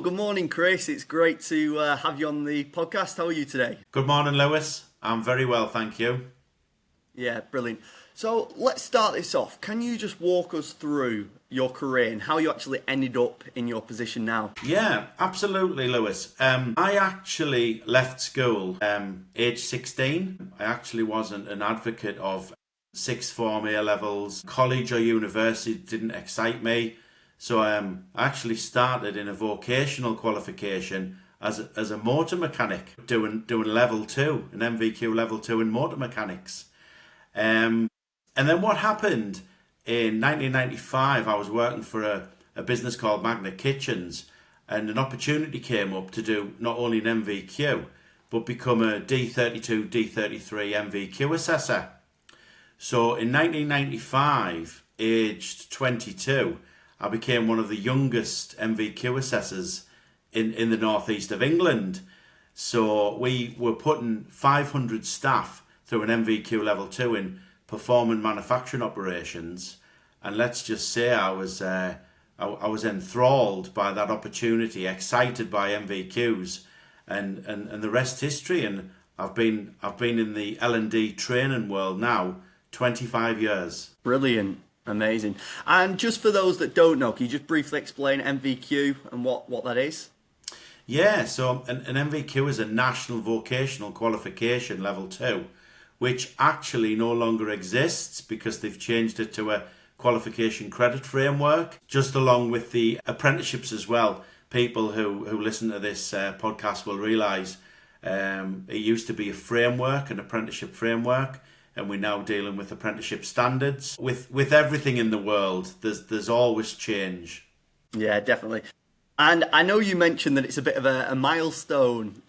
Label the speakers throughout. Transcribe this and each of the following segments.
Speaker 1: good morning, Chris. It's great to have you on the podcast. How are you today?
Speaker 2: Good morning, Lewis. I'm very well, thank you.
Speaker 1: Yeah, brilliant. So let's start this off. Can you just walk us through your career and how you actually ended up in your position now?
Speaker 2: Yeah, absolutely, Lewis. I actually left school age 16. I actually wasn't an advocate of sixth form A levels. College or university didn't excite me. So I actually started in a vocational qualification as a motor mechanic, doing level 2, an MVQ level 2 in motor mechanics. And then what happened in 1995, I was working for a business called Magnet Kitchens, and an opportunity came up to do not only an MVQ, but become a D32, D33 MVQ assessor. So in 1995, aged 22, I became one of the youngest MVQ assessors in the northeast of England. So we were putting 500 staff through an MVQ level 2 in performing manufacturing operations, and let's just say I was enthralled by that opportunity, excited by MVQs, and the rest history. And I've been in the L&D training world now 25 years.
Speaker 1: Brilliant. Amazing. And just for those that don't know, can you just briefly explain MVQ and what that is?
Speaker 2: Yeah, so an MVQ is a National Vocational Qualification Level 2, which actually no longer exists because they've changed it to a qualification credit framework, just along with the apprenticeships as well. People who listen to this podcast will realise it used to be a framework, an apprenticeship framework, and we're now dealing with apprenticeship standards. With everything in the world, there's always change.
Speaker 1: Yeah, definitely. And I know you mentioned that it's a bit of a milestone.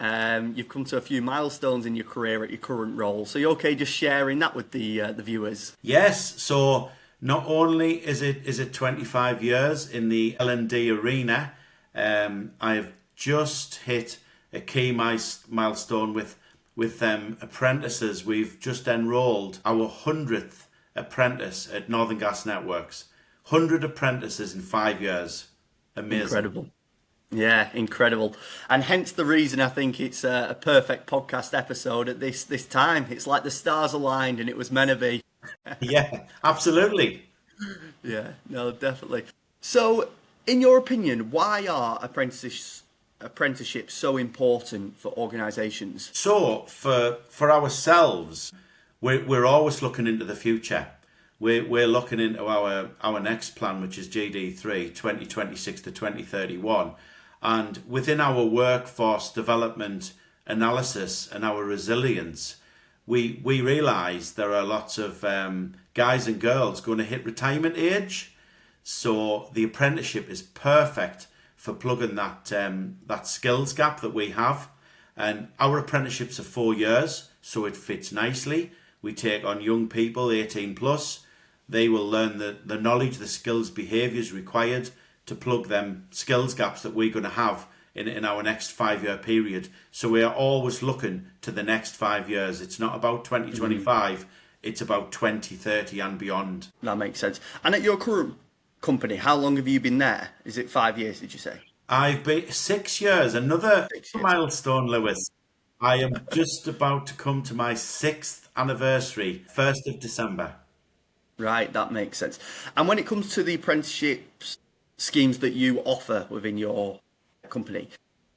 Speaker 1: You've come to a few milestones in your career at your current role. So you're okay just sharing that with the viewers?
Speaker 2: Yes. So not only is it 25 years in the L&D arena, I've just hit a key milestone with Apprentices. We've just enrolled our 100th apprentice at Northern Gas Networks. 100 apprentices in 5 years. Amazing.
Speaker 1: Incredible. Yeah, incredible. And hence the reason I think it's a perfect podcast episode at this time. It's like the stars aligned and it was meant to be.
Speaker 2: Yeah, absolutely.
Speaker 1: Yeah, no, definitely. So, in your opinion, why are apprenticeships so important for organisations?
Speaker 2: So for ourselves, we're always looking into the future. We're looking into our next plan, which is GD3 2026 to 2031. And within our workforce development analysis and our resilience, we realise there are lots of guys and girls going to hit retirement age. So the apprenticeship is perfect for plugging that skills gap that we have. And our apprenticeships are 4 years, so it fits nicely. We take on young people, 18 plus. They will learn the knowledge, the skills, behaviours required to plug them skills gaps that we're going to have in our next 5 year period. So we are always looking to the next 5 years. It's not about 2025, it's about 2030 and beyond.
Speaker 1: That makes sense. And at your current company, how long have you been there? Is it 5 years, did you say?
Speaker 2: I've been 6 years, another
Speaker 1: 6 years.
Speaker 2: milestone, Lewis. I am just about to come to my 6th anniversary, 1st of December.
Speaker 1: Right, that makes sense. And when it comes to the apprenticeships schemes that you offer within your company,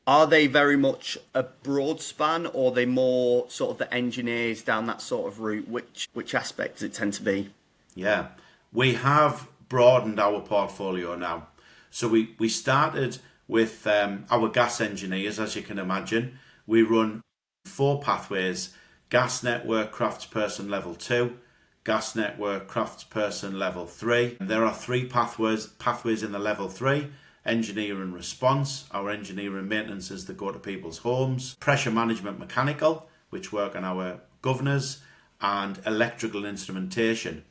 Speaker 1: are they very much a broad span, or are they more sort of the engineers down that sort of route? Which aspect does it tend to be?
Speaker 2: Yeah, we have broadened our portfolio now. So we started with our gas engineers, as you can imagine. We run 4 pathways: gas network craftsperson level 2, gas network craftsperson level 3. There are 3 pathways in the level 3: engineer and response, our engineer and maintenances that go to people's homes; pressure management mechanical, which work on our governors; and electrical instrumentation.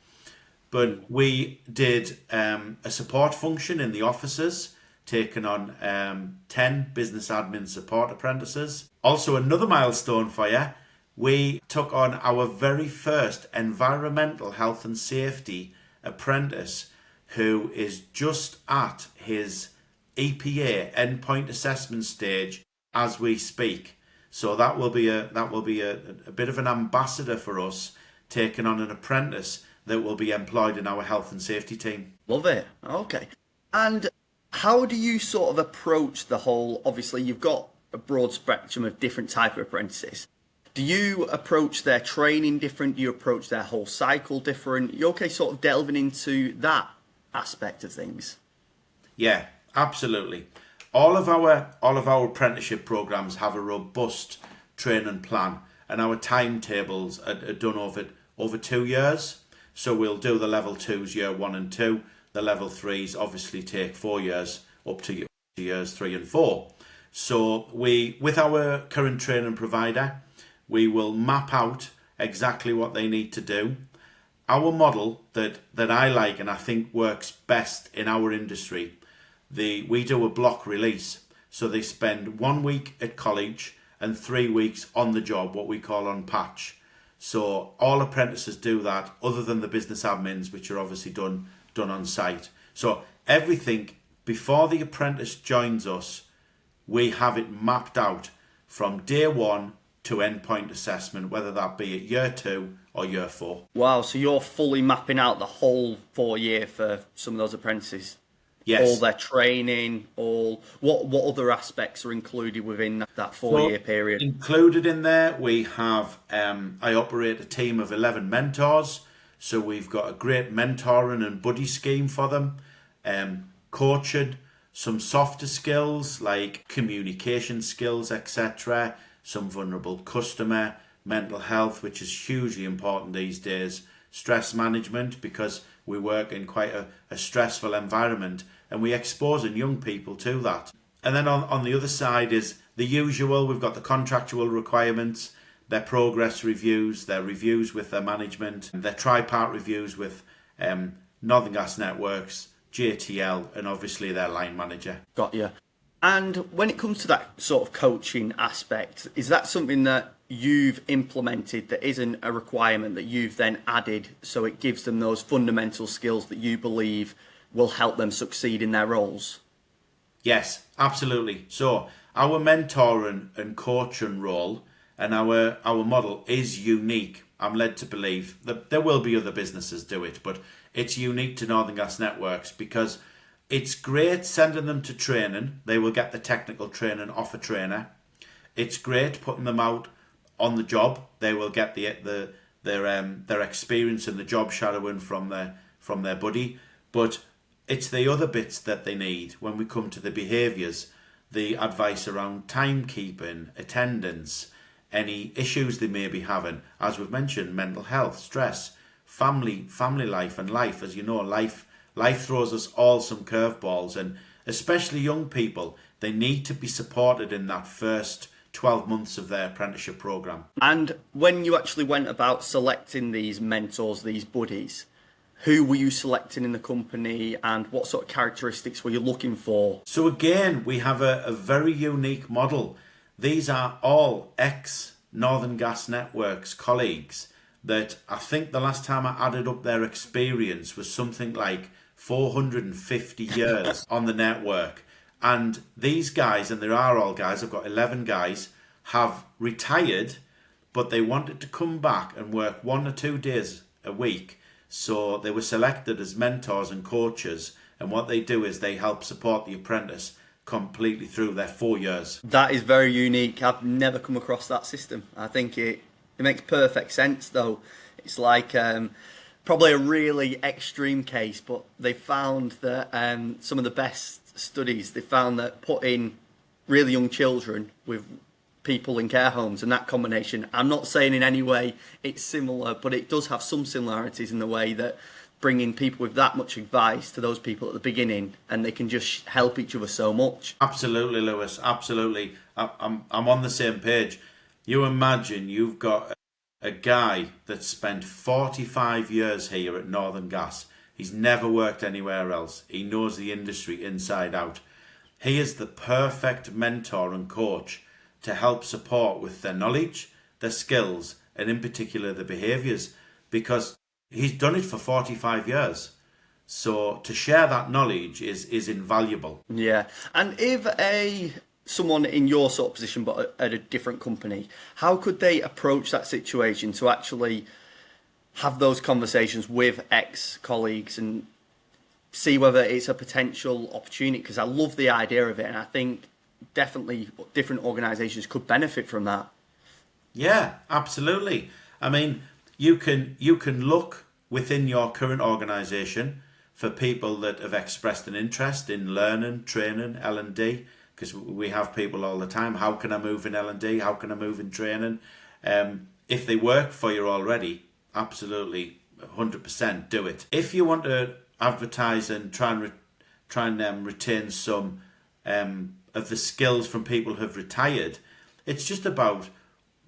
Speaker 2: But we did a support function in the offices, taking on 10 business admin support apprentices. Also, another milestone for you, we took on our very first environmental health and safety apprentice, who is just at his EPA endpoint assessment stage as we speak. So that will be a bit of an ambassador for us, taking on an apprentice that will be employed in our health and safety team.
Speaker 1: Love it. Okay. And how do you sort of approach the whole, obviously you've got a broad spectrum of different type of apprentices. Do you approach their training different? Do you approach their whole cycle different? You okay sort of delving into that aspect of things?
Speaker 2: Yeah, absolutely. All of our apprenticeship programs have a robust training plan, and our timetables are done over 2 years. So we'll do the level twos year 1 and 2. The level threes obviously take 4 years up to years 3 and 4. So with our current training provider, we will map out exactly what they need to do. Our model that I like and I think works best in our industry, we do a block release. So they spend 1 week at college and 3 weeks on the job, what we call unpack. So all apprentices do that, other than the business admins, which are obviously done on site. So everything before the apprentice joins us, we have it mapped out from day 1 to endpoint assessment, whether that be at year 2 or year 4.
Speaker 1: Wow, so you're fully mapping out the whole 4 year for some of those apprentices? All
Speaker 2: Yes.
Speaker 1: their training, all what other aspects are included within that 4 year
Speaker 2: So
Speaker 1: period?
Speaker 2: included in there, we have, I operate a team of 11 mentors. So we've got a great mentoring and buddy scheme for them, coaching, some softer skills like communication skills, etc., some vulnerable customer, mental health, which is hugely important these days, stress management, because we work in quite a stressful environment and we exposing young people to that. And then on the other side is the usual. We've got the contractual requirements, their progress reviews, their reviews with their management, their tripart reviews with Northern Gas Networks, JTL, and obviously their line manager.
Speaker 1: Got you. And when it comes to that sort of coaching aspect, is that something that you've implemented that isn't a requirement that you've then added so it gives them those fundamental skills that you believe will help them succeed in their roles?
Speaker 2: Yes, absolutely. So our mentoring and coaching role and our model is unique. I'm led to believe that there will be other businesses do it, but it's unique to Northern Gas Networks because it's great sending them to training. They will get the technical training off a trainer. It's great putting them out on the job. They will get their experience in the job shadowing from their buddy. But it's the other bits that they need when we come to the behaviours, the advice around timekeeping, attendance, any issues they may be having. As we've mentioned, mental health, stress, family life, and life. As you know, life throws us all some curveballs, and especially young people, they need to be supported in that first 12 months of their apprenticeship programme.
Speaker 1: And when you actually went about selecting these mentors, these buddies, who were you selecting in the company and what sort of characteristics were you looking for?
Speaker 2: So again, we have a very unique model. These are all ex-Northern Gas Networks colleagues that I think the last time I added up their experience was something like 450 years on the network. And these guys, and there are all guys, I've got 11 guys, have retired, but they wanted to come back and work 1 or 2 days a week. So they were selected as mentors and coaches. And what they do is they help support the apprentice completely through their 4 years.
Speaker 1: That is very unique. I've never come across that system. I think it makes perfect sense, though. It's like probably a really extreme case, but they found that some of the best studies, they found that putting really young children with people in care homes and that combination, I'm not saying in any way it's similar, but it does have some similarities in the way that bringing people with that much advice to those people at the beginning, and they can just help each other so much.
Speaker 2: Absolutely, Lewis. Absolutely. I'm on the same page. You imagine you've got a guy that spent 45 years here at Northern Gas. He's never worked anywhere else. He knows the industry inside out. He is the perfect mentor and coach to help support with their knowledge, their skills, and in particular the behaviours, because he's done it for 45 years. So to share that knowledge is invaluable.
Speaker 1: Yeah. And if someone in your sort of position but at a different company, how could they approach that situation to actually have those conversations with ex-colleagues and see whether it's a potential opportunity? Because I love the idea of it, and I think definitely different organisations could benefit from that.
Speaker 2: Yeah, absolutely. I mean, you can look within your current organisation for people that have expressed an interest in learning, training, L&D, because we have people all the time. How can I move in L&D? How can I move in training? If they work for you already, absolutely, 100% do it. If you want to advertise and try and retain some of the skills from people who have retired, it's just about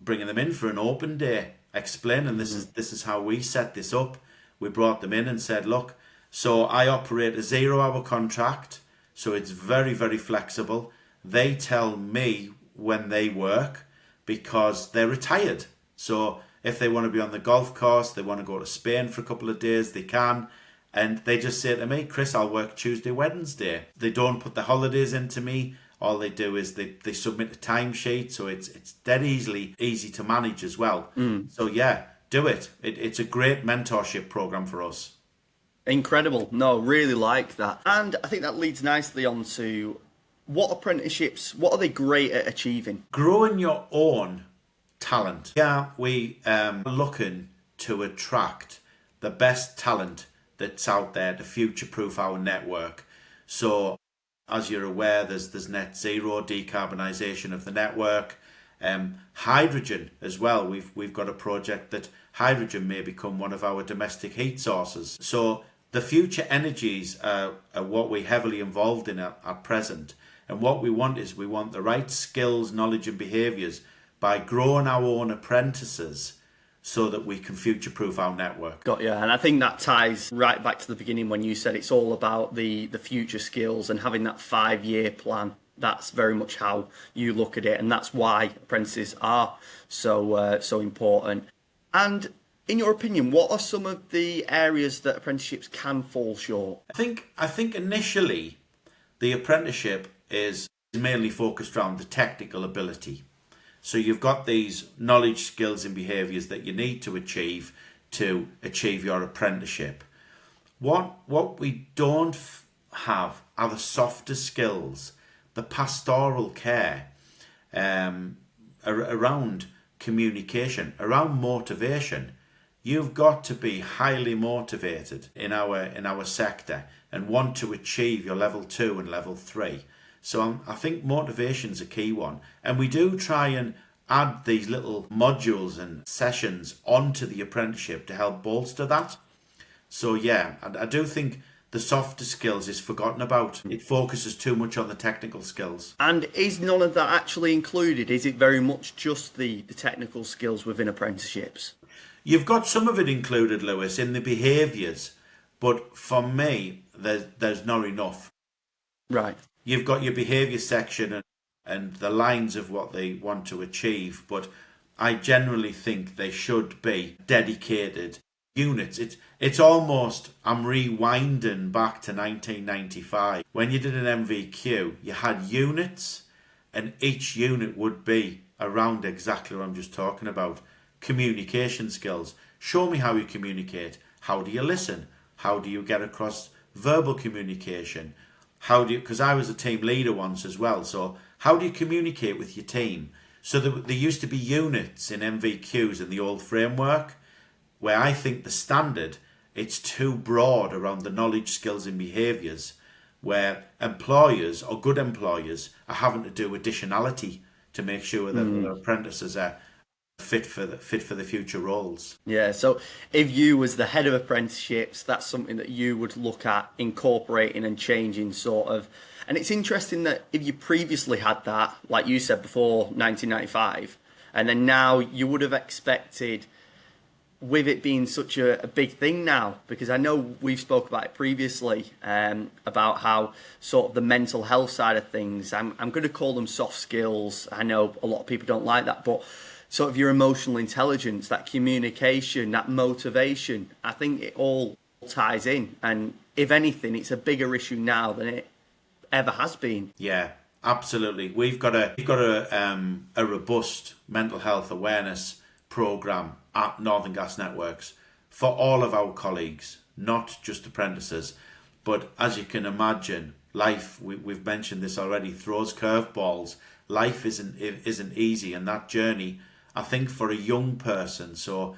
Speaker 2: bringing them in for an open day, explaining this is how we set this up. We brought them in and said, look, so I operate a 0-hour contract, so it's very, very flexible. They tell me when they work because they're retired. So if they want to be on the golf course, they want to go to Spain for a couple of days, they can. And they just say to me, Chris, I'll work Tuesday, Wednesday. They don't put the holidays into me. All they do is they submit a timesheet, so it's dead easy to manage as well. So yeah, do it. It's a great mentorship program for us.
Speaker 1: Incredible. No, really like that. And I think that leads nicely on to what are they great at achieving?
Speaker 2: Growing your own talent. Yeah, we are looking to attract the best talent that's out there to future-proof our network. So as you're aware, there's net zero decarbonisation of the network. Hydrogen as well. We've got a project that hydrogen may become one of our domestic heat sources. So the future energies are what we're heavily involved in at present. And what we want the right skills, knowledge and behaviours by growing our own apprentices so that we can future-proof our network.
Speaker 1: Got you. And I think that ties right back to the beginning when you said it's all about the future skills and having that 5-year plan. That's very much how you look at it, and that's why apprentices are so important. And in your opinion, what are some of the areas that apprenticeships can fall short?
Speaker 2: I think initially the apprenticeship is mainly focused around the technical ability. So you've got these knowledge, skills and behaviours that you need to achieve your apprenticeship. What we don't have are the softer skills, the pastoral care around communication, around motivation. You've got to be highly motivated in our sector and want to achieve your level 2 and level 3. So I think motivation's a key one. And we do try and add these little modules and sessions onto the apprenticeship to help bolster that. So yeah, I do think the softer skills is forgotten about. It focuses too much on the technical skills.
Speaker 1: And is none of that actually included? Is it very much just the technical skills within apprenticeships?
Speaker 2: You've got some of it included, Lewis, in the behaviours. But for me, there's not enough.
Speaker 1: Right.
Speaker 2: You've got your behaviour section and the lines of what they want to achieve, but I generally think they should be dedicated units. It's almost, I'm rewinding back to 1995. When you did an MVQ, you had units, and each unit would be around exactly what I'm just talking about. Communication skills. Show me how you communicate. How do you listen? How do you get across verbal communication? Because I was a team leader once as well, so how do you communicate with your team? So there used to be units in MVQs in the old framework, where I think the standard, it's too broad around the knowledge, skills and behaviours, where employers or good employers are having to do additionality to make sure that their apprentices are fit for the future roles.
Speaker 1: Yeah, so if you was the head of apprenticeships, that's something that you would look at incorporating and changing sort of. And it's interesting that if you previously had that, like you said before 1995, and then now you would have expected, with it being such a big thing now, because I know we've spoke about it previously, about how sort of the mental health side of things, I'm going to call them soft skills. I know a lot of people don't like that, but sort of your emotional intelligence, that communication, that motivation, I think it all ties in. And if anything, it's a bigger issue now than it ever has been.
Speaker 2: Yeah, absolutely. We've got a robust mental health awareness program at Northern Gas Networks for all of our colleagues, not just apprentices. But as you can imagine, life, we've mentioned this already, throws curveballs. Life isn't easy, and that journey, I think, for a young person. So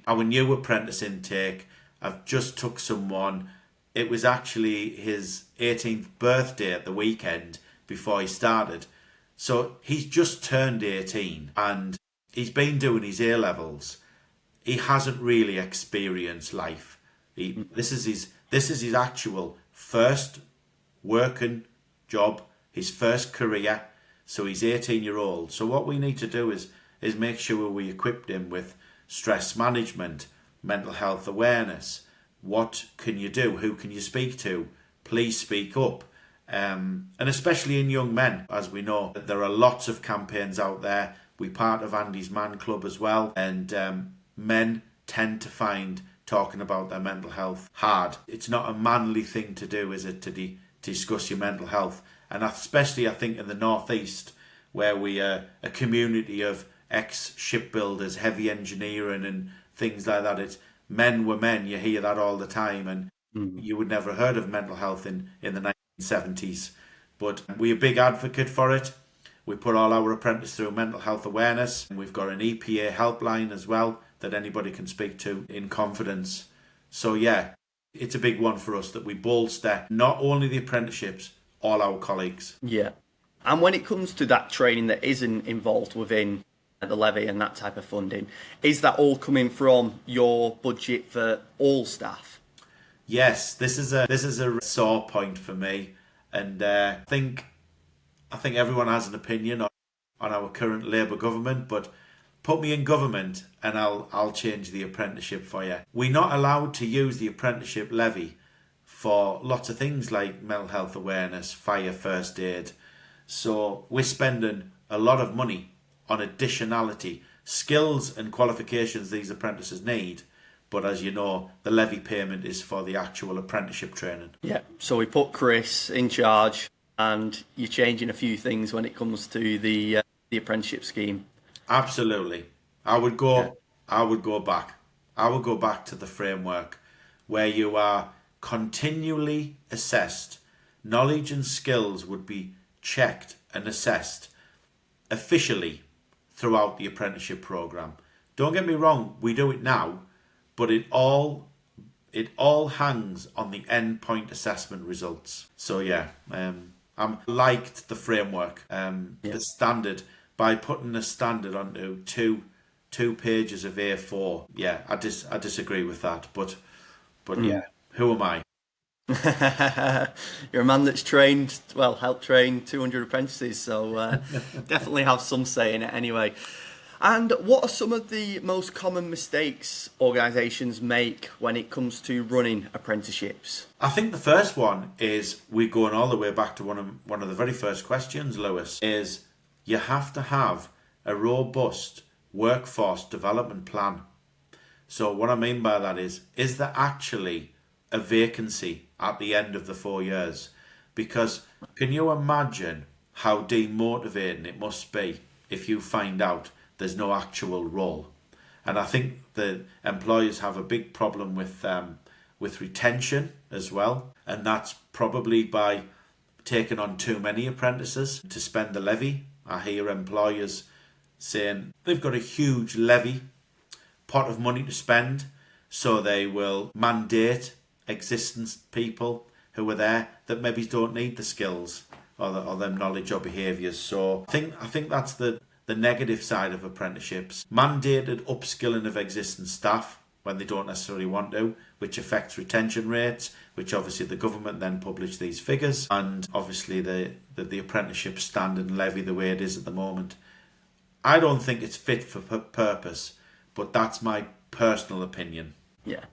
Speaker 2: our new apprentice intake, I've just took someone. It was actually his 18th birthday at the weekend before he started. So he's just turned 18 and he's been doing his A levels. He hasn't really experienced life. This is his actual first working job, his first career. So he's 18-year-old. So what we need to do is make sure we equip him with stress management, mental health awareness. What can you do? Who can you speak to? Please speak up. And especially in young men, as we know, there are lots of campaigns out there. We're part of Andy's Man Club as well. And men tend to find talking about their mental health hard. It's not a manly thing to do, is it, to discuss your mental health? And especially, I think, in the Northeast, where we are a community of ex-shipbuilders, heavy engineering and things like that. It's men were men. You hear that all the time, and you would never heard of mental health in the 1970s. But we're a big advocate for it. We put all our apprentices through mental health awareness, and we've got an EPA helpline as well that anybody can speak to in confidence. So yeah, it's a big one for us that we bolster not only the apprenticeships, all our colleagues.
Speaker 1: Yeah. And when it comes to that training that isn't involved within the levy and that type of funding, is that all coming from your budget for all staff?
Speaker 2: Yes, this is a sore point for me, and I think everyone has an opinion on our current Labour government, but put me in government and I'll change the apprenticeship for you. We're not allowed to use the apprenticeship levy for lots of things like mental health awareness, fire, first aid. So we're spending a lot of money on additionality, skills and qualifications these apprentices need. But as you know, the levy payment is for the actual apprenticeship training.
Speaker 1: Yeah. So we put Chris in charge, and you're changing a few things when it comes to the apprenticeship scheme.
Speaker 2: Absolutely. I would go back. I would go back to the framework where you are continually assessed. Knowledge and skills would be checked and assessed officially throughout the apprenticeship program. Don't get me wrong, we do it now, but it all hangs on the end point assessment results. So yeah, I liked the framework, the standard, by putting a standard onto two pages of A4. Yeah, I disagree with that, but yeah, who am I?
Speaker 1: You're a man that's helped train 200 apprentices, so definitely have some say in it anyway. And what are some of the most common mistakes organisations make when it comes to running apprenticeships?
Speaker 2: I think the first one is, we're going all the way back to one of the very first questions, Lewis, is you have to have a robust workforce development plan. So what I mean by that is there actually a vacancy at the end of the 4 years? Because can you imagine how demotivating it must be if you find out there's no actual role? And I think the employers have a big problem with retention as well, and that's probably by taking on too many apprentices to spend the levy. I hear employers saying they've got a huge levy pot of money to spend, so they will mandate existing people who are there that maybe don't need the skills or them knowledge or behaviours. So I think that's the negative side of apprenticeships. Mandated upskilling of existing staff when they don't necessarily want to, which affects retention rates, which obviously the government then publish these figures, and obviously the apprenticeship standard and levy the way it is at the moment. I don't think it's fit for purpose, but that's my personal opinion.
Speaker 1: Yeah,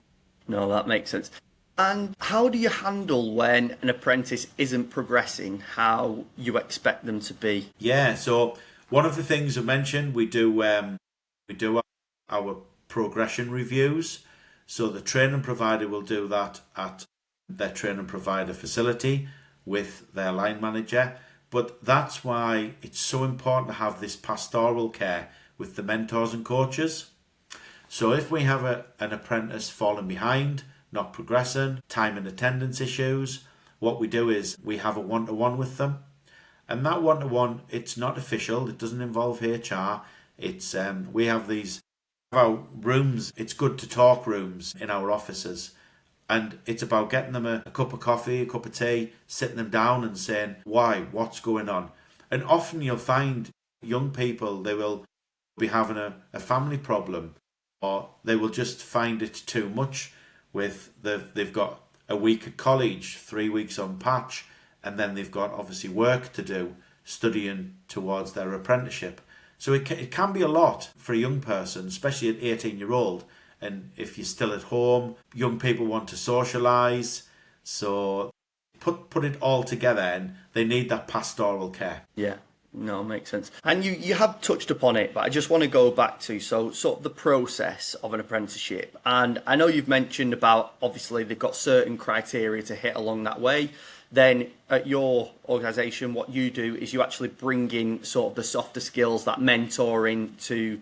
Speaker 1: no, that makes sense. And how do you handle when an apprentice isn't progressing how you expect them to be?
Speaker 2: Yeah, so one of the things I mentioned, we do our progression reviews. So the training provider will do that at their training provider facility with their line manager. But that's why it's so important to have this pastoral care with the mentors and coaches. So if we have an apprentice falling behind, not progressing, time and attendance issues, what we do is we have a one-to-one with them. And that one-to-one, it's not official, it doesn't involve HR. It's we have our rooms, it's good to talk rooms in our offices. And it's about getting them a cup of coffee, a cup of tea, sitting them down and saying, why, what's going on? And often you'll find young people, they will be having a family problem, or they will just find it too much they've got a week at college, 3 weeks on patch, and then they've got obviously work to do, studying towards their apprenticeship. So it can be a lot for a young person, especially at 18-year-old. And if you're still at home, young people want to socialise. So put it all together, and they need that pastoral care.
Speaker 1: Yeah, no, makes sense. And you have touched upon it, but I just want to go back to sort of the process of an apprenticeship. And I know you've mentioned about, obviously, they've got certain criteria to hit along that way. Then at your organisation, what you do is you actually bring in sort of the softer skills, that mentoring, to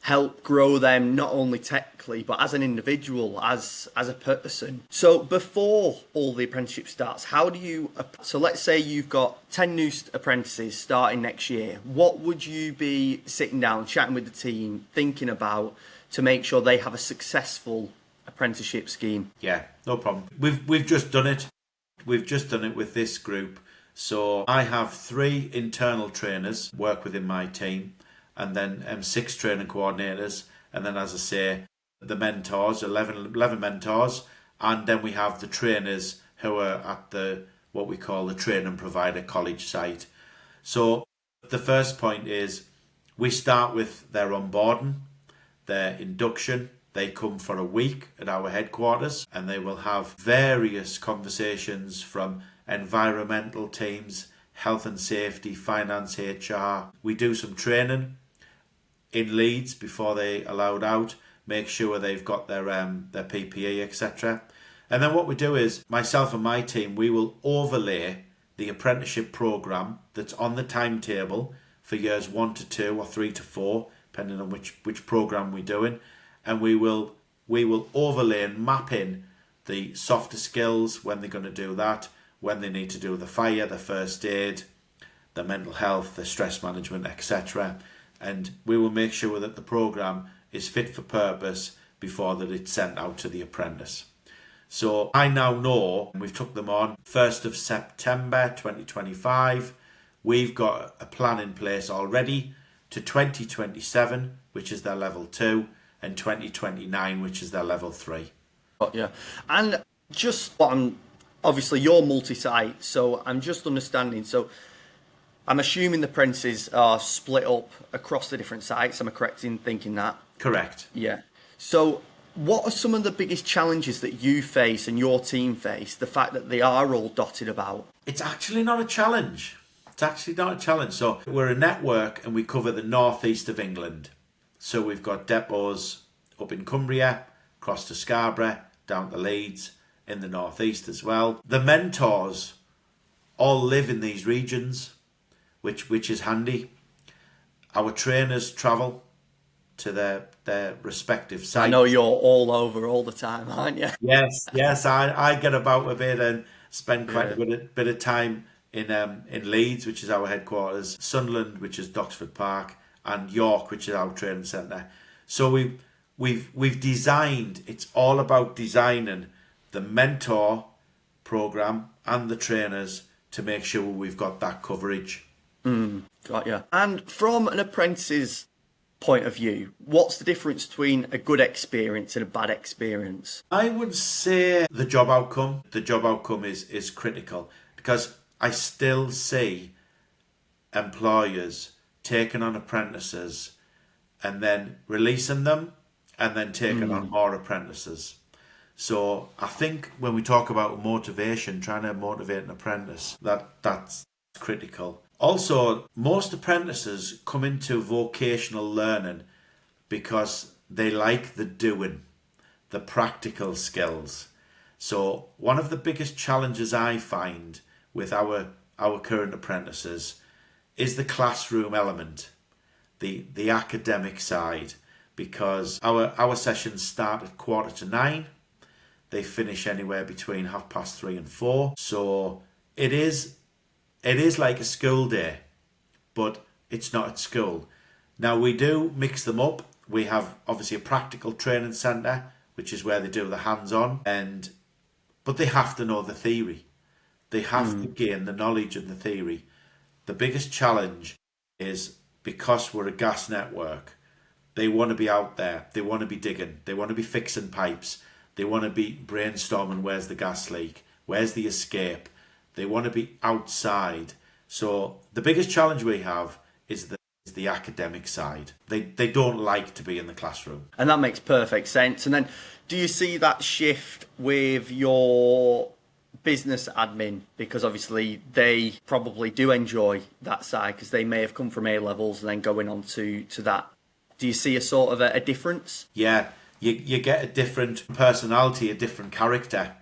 Speaker 1: help grow them not only technically but as an individual, as a person. So before all the apprenticeship starts, so let's say you've got 10 new apprentices starting next year, what would you be sitting down chatting with the team thinking about to make sure they have a successful apprenticeship scheme?
Speaker 2: Yeah, no problem. We've just done it with this group. So I have 3 internal trainers work within my team, and then 6 training coordinators, and then, as I say, the mentors, 11 mentors, and then we have the trainers who are at what we call the training provider college site. So the first point is we start with their onboarding, their induction. They come for a week at our headquarters, and they will have various conversations from environmental teams, health and safety, finance, HR. We do some training in Leeds before they allowed out, make sure they've got their PPE, etc. And then what we do is, myself and my team, we will overlay the apprenticeship programme that's on the timetable for years 1 to 2 or 3 to 4, depending on which programme we're doing. And we will overlay and map in the softer skills, when they're going to do that, when they need to do the fire, the first aid, the mental health, the stress management, etc. And we will make sure that the programme is fit for purpose before that it's sent out to the apprentice. So I now know, we've took them on 1st of September 2025. We've got a plan in place already to 2027, which is their level 2, and 2029, which is their level 3.
Speaker 1: Yeah. And just obviously you're multi-site, so I'm just understanding. So I'm assuming the apprentices are split up across the different sites. Am I correct in thinking that?
Speaker 2: Correct.
Speaker 1: Yeah. So what are some of the biggest challenges that you face and your team face, the fact that they are all dotted about?
Speaker 2: It's actually not a challenge. So we're a network, and we cover the northeast of England. So we've got depots up in Cumbria, across to Scarborough, down to Leeds, in the northeast as well. The mentors all live in these regions, which is handy. Our trainers travel to their respective sites.
Speaker 1: I know you're all over all the time, aren't you?
Speaker 2: Yes. I get about a bit and spend quite a bit of time in Leeds, which is our headquarters, Sunderland, which is Doxford Park, and York, which is our training centre. So we've designed. It's all about designing the mentor programme and the trainers to make sure we've got that coverage.
Speaker 1: Got you. And from an apprentice's point of view, what's the difference between a good experience and a bad experience?
Speaker 2: I would say the job outcome. The job outcome is critical, because I still see employers taking on apprentices and then releasing them and then taking on more apprentices. So I think when we talk about motivation, trying to motivate an apprentice, that's critical. Also, most apprentices come into vocational learning because they like the doing, the practical skills. So one of the biggest challenges I find with our current apprentices is the classroom element, the academic side, because our sessions start at 8:45. They finish anywhere between 3:30 and 4. So it is like a school day, but it's not at school. Now we do mix them up. We have obviously a practical training centre, which is where they do the hands-on, but they have to know the theory. They have to gain the knowledge of the theory. The biggest challenge is because we're a gas network, they want to be out there. They want to be digging. They want to be fixing pipes. They want to be brainstorming where's the gas leak, where's the escape. They want to be outside. So the biggest challenge we have is the academic side. They don't like to be in the classroom.
Speaker 1: And that makes perfect sense. And then do you see that shift with your business admin? Because obviously they probably do enjoy that side because they may have come from A levels and then going on to that. Do you see a sort of a difference?
Speaker 2: Yeah, you get a different personality, a different character.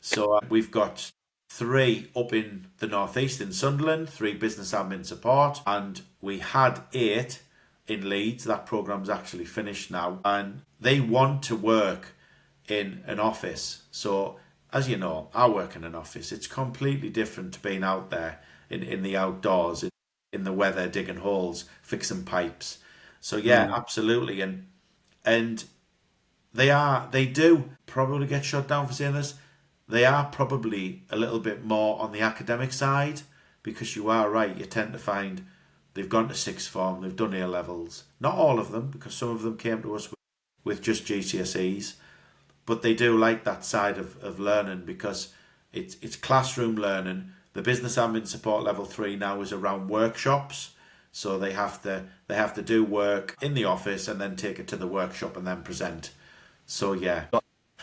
Speaker 2: So we've got 3 up in the northeast in Sunderland, 3 business admin support, and we had 8 in Leeds. That program's actually finished now, and they want to work in an office. So as you know, I work in an office. It's completely different to being out there in the outdoors, in the weather, digging holes, fixing pipes. So yeah, absolutely, and they do probably get shut down for saying this. They are probably a little bit more on the academic side, because you are right. You tend to find they've gone to sixth form, they've done A levels. Not all of them, because some of them came to us with just GCSEs, but they do like that side of learning, because it's classroom learning. The business admin support level 3 now is around workshops. So they have to do work in the office and then take it to the workshop and then present. So yeah.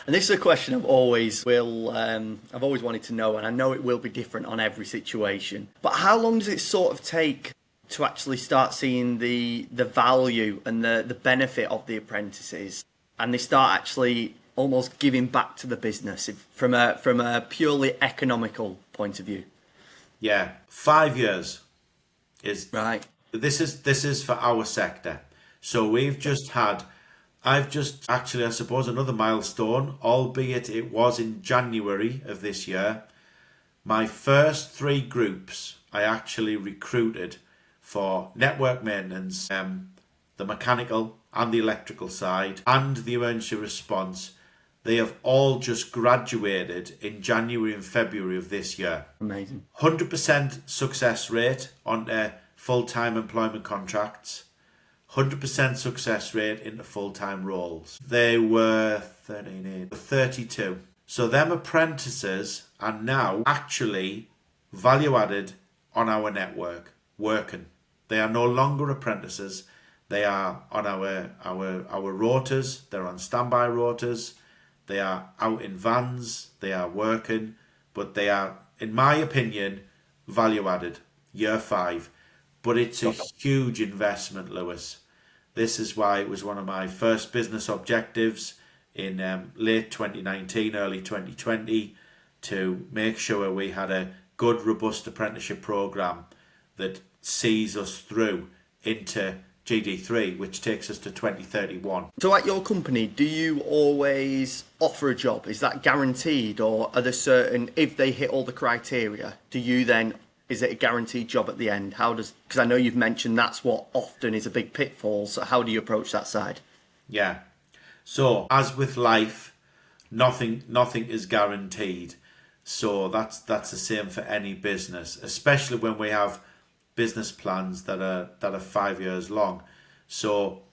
Speaker 1: And this is a question I've always wanted to know, and I know it will be different on every situation. But how long does it sort of take to actually start seeing the value and the benefit of the apprentices, and they start actually almost giving back to the business from a purely economical point of view?
Speaker 2: Yeah, 5 years is
Speaker 1: Right.
Speaker 2: This is for our sector. So I've just actually, I suppose, another milestone, albeit it was in January of this year. My first 3 groups I actually recruited for network maintenance, the mechanical and the electrical side, and the emergency response. They have all just graduated in January and February of this year.
Speaker 1: Amazing.
Speaker 2: 100% success rate on their full-time employment contracts. 100% success rate into full-time roles. They were 32. So them apprentices are now actually value added on our network, working. They are no longer apprentices. They are on our rotas. They're on standby rotas. They are out in vans. They are working, but they are, in my opinion, value added. Year 5, but it's a huge investment, Lewis. This is why it was one of my first business objectives in late 2019, early 2020, to make sure we had a good, robust apprenticeship program that sees us through into GD3, which takes us to 2031.
Speaker 1: So at your company, do you always offer a job? Is that guaranteed, or are there certain, if they hit all the criteria, is it a guaranteed job at the end? Because I know you've mentioned that's what often is a big pitfall, so how do you approach that side?
Speaker 2: Yeah. So as with life, nothing is guaranteed. So that's the same for any business, especially when we have business plans that are 5 years long. So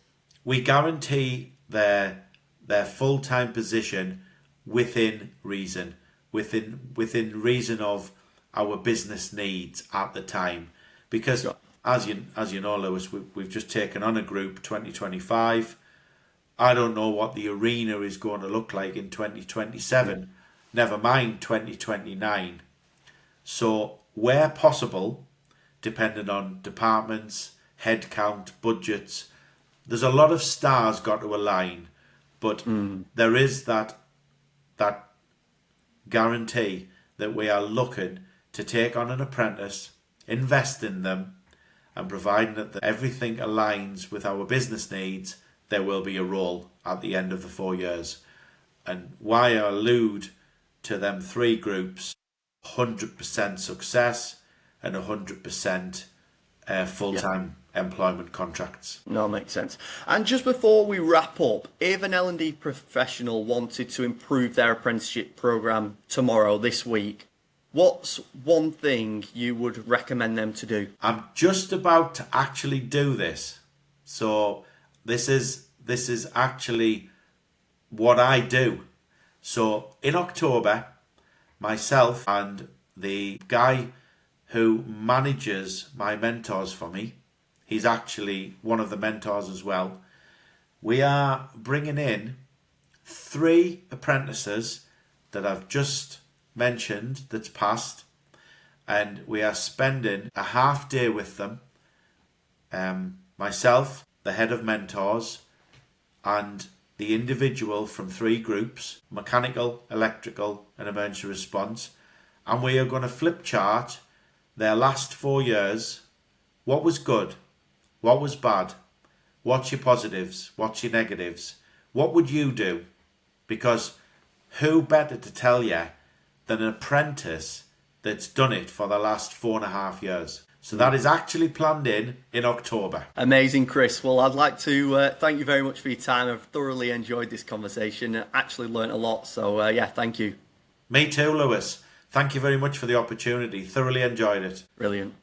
Speaker 2: we guarantee their full-time position within reason, within reason of our business needs at the time. Because as you know, Lewis, we've just taken on a group 2025. I don't know what the arena is going to look like in 2027, never mind 2029. So where possible, depending on departments, headcount, budgets, there's a lot of stars got to align, but there is that guarantee that we are looking to take on an apprentice, invest in them, and providing that everything aligns with our business needs, there will be a role at the end of the 4 years. And why I allude to them 3 groups: 100% success and 100% full-time employment contracts.
Speaker 1: No, makes sense. And just before we wrap up, if an L&D professional wanted to improve their apprenticeship program tomorrow, this week, what's one thing you would recommend them to do?
Speaker 2: I'm just about to actually do this. So this is actually what I do. So in October, myself and the guy who manages my mentors for me, he's actually one of the mentors as well, we are bringing in 3 apprentices that I've just mentioned that's passed, and we are spending a half day with them. Myself, the head of mentors, and the individual from 3 groups: mechanical, electrical and emergency response, and we are going to flip chart their last 4 years. What was good? What was bad? What's your positives? What's your negatives? What would you do? Because who better to tell you than an apprentice that's done it for the last 4.5 years? So that is actually planned in October.
Speaker 1: Amazing, Chris. Well, I'd like to thank you very much for your time. I've thoroughly enjoyed this conversation and actually learnt a lot. So, yeah, thank you.
Speaker 2: Me too, Lewis. Thank you very much for the opportunity. Thoroughly enjoyed it.
Speaker 1: Brilliant.